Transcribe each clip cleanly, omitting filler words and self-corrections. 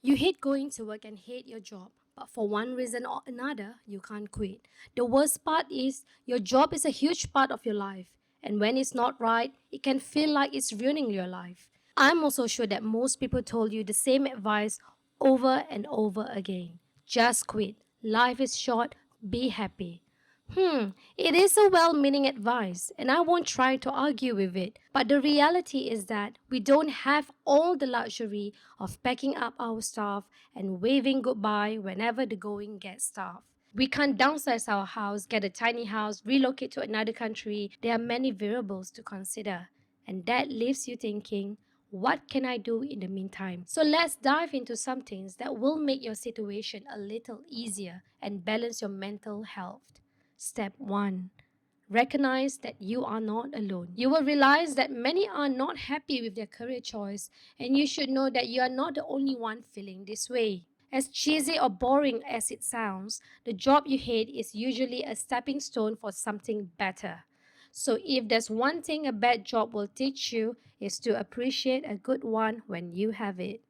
You hate going to work and hate your job, but for one reason or another, you can't quit. The worst part is your job is a huge part of your life, and when it's not right, it can feel like it's ruining your life. I'm also sure that most people told you the same advice over and over again. Just quit. Life is short. Be happy. It is a well meaning advice, and I won't try to argue with it. But the reality is that we don't have all the luxury of packing up our stuff and waving goodbye whenever the going gets tough. We can't downsize our house, get a tiny house, relocate to another country. There are many variables to consider, and that leaves you thinking, what can I do in the meantime? So let's dive into some things that will make your situation a little easier and balance your mental health. Step 1. Recognize that you are not alone. You will realize that many are not happy with their career choice, and you should know that you are not the only one feeling this way. As cheesy or boring as it sounds, the job you hate is usually a stepping stone for something better. So, if there's one thing a bad job will teach you, is to appreciate a good one when you have it.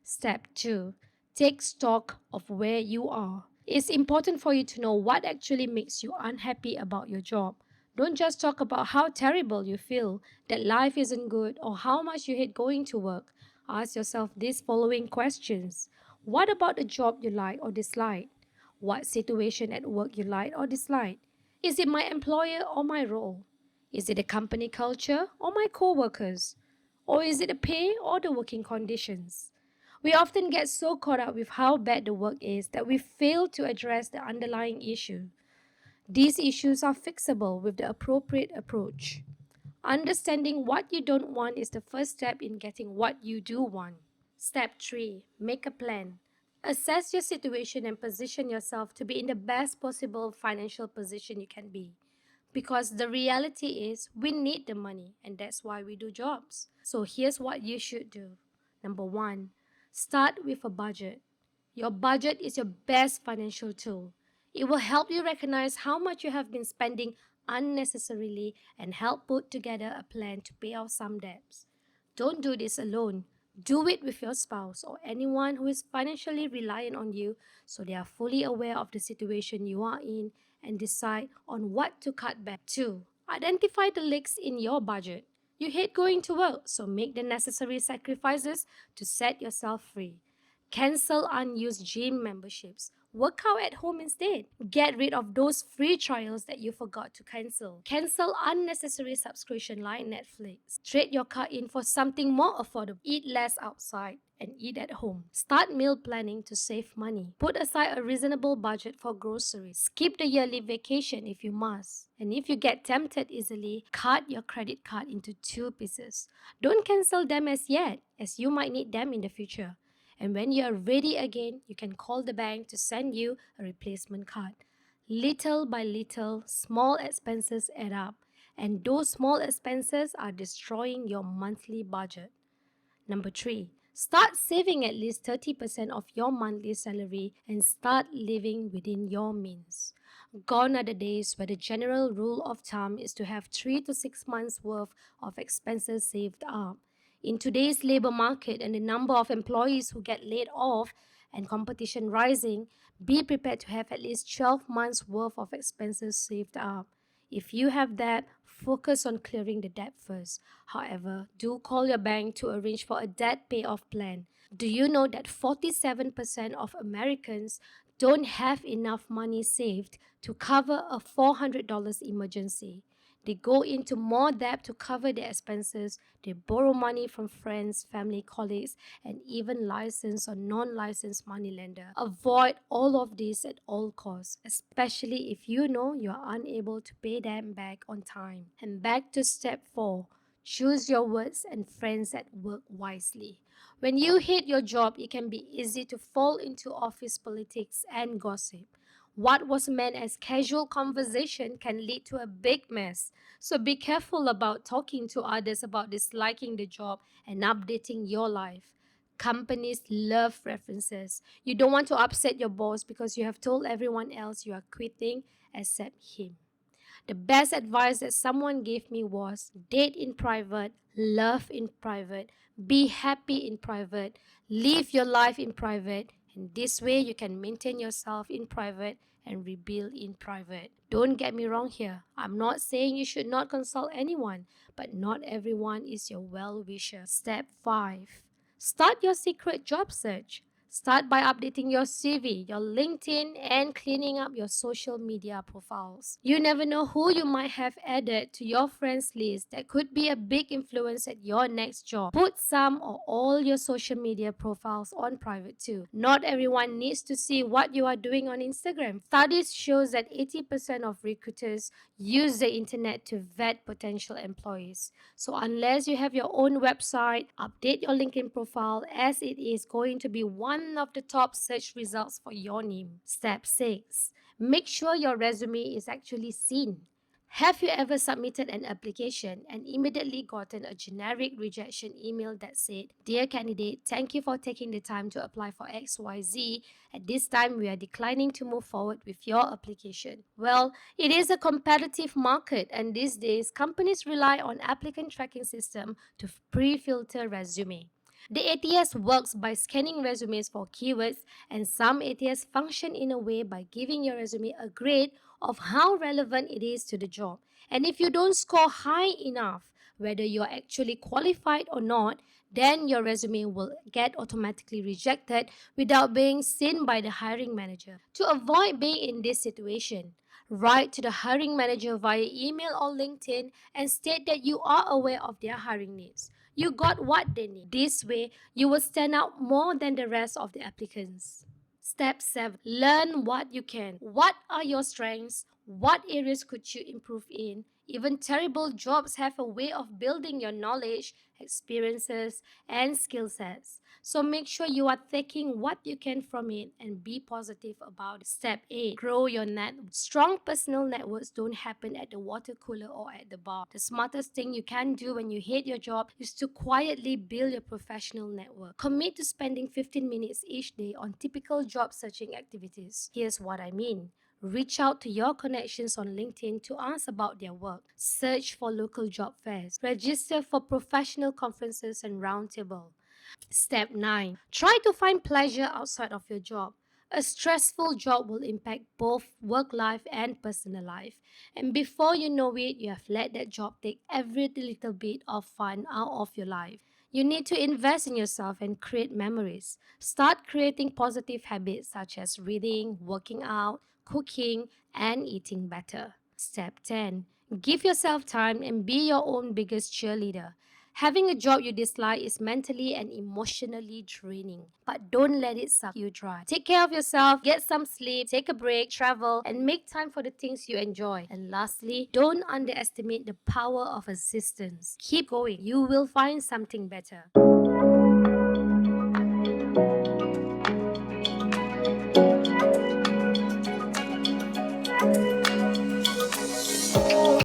Step 2. Take stock of where you are. It's important for you to know what actually makes you unhappy about your job. Don't just talk about how terrible you feel, that life isn't good, or how much you hate going to work. Ask yourself these following questions. What about the job you like or dislike? What situation at work you like or dislike? Is it my employer or my role? Is it the company culture or my co-workers? Or is it the pay or the working conditions? We often get so caught up with how bad the work is that we fail to address the underlying issue. These issues are fixable with the appropriate approach. Understanding what you don't want is the first step in getting what you do want. Step 3. Make a plan. Assess your situation and position yourself to be in the best possible financial position you can be. Because the reality is, we need the money, and that's why we do jobs. So here's what you should do. Number 1. Start with a budget. Your budget is your best financial tool. It will help you recognize how much you have been spending unnecessarily and help put together a plan to pay off some debts. Don't do this alone. Do it with your spouse or anyone who is financially reliant on you so they are fully aware of the situation you are in and decide on what to cut back. 2. Identify the leaks in your budget. You hate going to work, so make the necessary sacrifices to set yourself free. Cancel unused gym memberships. Work out at home instead. Get rid of those free trials that you forgot to cancel. Cancel unnecessary subscription like Netflix. Trade your car in for something more affordable. Eat less outside and eat at home. Start meal planning to save money. Put aside a reasonable budget for groceries. Skip the yearly vacation if you must. And if you get tempted easily, cut your credit card into 2 pieces. Don't cancel them as yet, as you might need them in the future. And when you are ready again, you can call the bank to send you a replacement card. Little by little, small expenses add up, and those small expenses are destroying your monthly budget. Number 3, start saving at least 30% of your monthly salary and start living within your means. Gone are the days where the general rule of thumb is to have 3 to 6 months worth of expenses saved up. In today's labor market and the number of employees who get laid off and competition rising, be prepared to have at least 12 months worth of expenses saved up. If you have that, focus on clearing the debt first. However, do call your bank to arrange for a debt payoff plan. Do you know that 47% of Americans don't have enough money saved to cover a $400 emergency? They go into more debt to cover their expenses. They borrow money from friends, family, colleagues, and even licensed or non-licensed moneylender. Avoid all of this at all costs, especially if you know you are unable to pay them back on time. And back to step 4. Choose your words and friends at work wisely. When you hate your job, it can be easy to fall into office politics and gossip. What was meant as casual conversation can lead to a big mess. So be careful about talking to others about disliking the job and updating your life. Companies love references. You don't want to upset your boss because you have told everyone else you are quitting except him. The best advice that someone gave me was date in private, love in private, be happy in private, Live your life in private, and this way you can maintain yourself in private and rebuild in private. Don't get me wrong here. I'm not saying you should not consult anyone, but not everyone is your well-wisher. Step 5. Start your secret job search. Start by updating your CV, your LinkedIn, and cleaning up your social media profiles. You never know who you might have added to your friends list that could be a big influence at your next job. Put some or all your social media profiles on private too. Not everyone needs to see what you are doing on Instagram. Studies shows that 80% of recruiters use the internet to vet potential employees. So unless you have your own website, update your LinkedIn profile as it is going to be one of the top search results for your name. Step 6. Make sure your resume is actually seen. Have you ever submitted an application and immediately gotten a generic rejection email that said, "Dear candidate, thank you for taking the time to apply for XYZ. At this time, we are declining to move forward with your application." Well, it is a competitive market, and these days, companies rely on applicant tracking system to pre-filter resume. The ATS works by scanning resumes for keywords, and some ATS function in a way by giving your resume a grade of how relevant it is to the job. And if you don't score high enough, whether you're actually qualified or not, then your resume will get automatically rejected without being seen by the hiring manager. To avoid being in this situation, write to the hiring manager via email or LinkedIn and state that you are aware of their hiring needs. You got what they need. This way, you will stand out more than the rest of the applicants. Step 7. Learn what you can. What are your strengths? What areas could you improve in? Even terrible jobs have a way of building your knowledge, experiences, and skill sets. So make sure you are taking what you can from it and be positive about it. Step 8. Grow your network. Strong personal networks don't happen at the water cooler or at the bar. The smartest thing you can do when you hate your job is to quietly build your professional network. Commit to spending 15 minutes each day on typical job searching activities. Here's what I mean. Reach out to your connections on LinkedIn to ask about their work. Search for local job fairs. Register for professional conferences and roundtable. Step 9. Try to find pleasure outside of your job. A stressful job will impact both work life and personal life. And before you know it, you have let that job take every little bit of fun out of your life. You need to invest in yourself and create memories. Start creating positive habits such as reading, working out, cooking, and eating better. Step 10. Give yourself time and be your own biggest cheerleader. Having a job you dislike is mentally and emotionally draining, but don't let it suck you dry. Take care of yourself, get some sleep, take a break, travel, and make time for the things you enjoy. And lastly, don't underestimate the power of persistence. Keep going, you will find something better.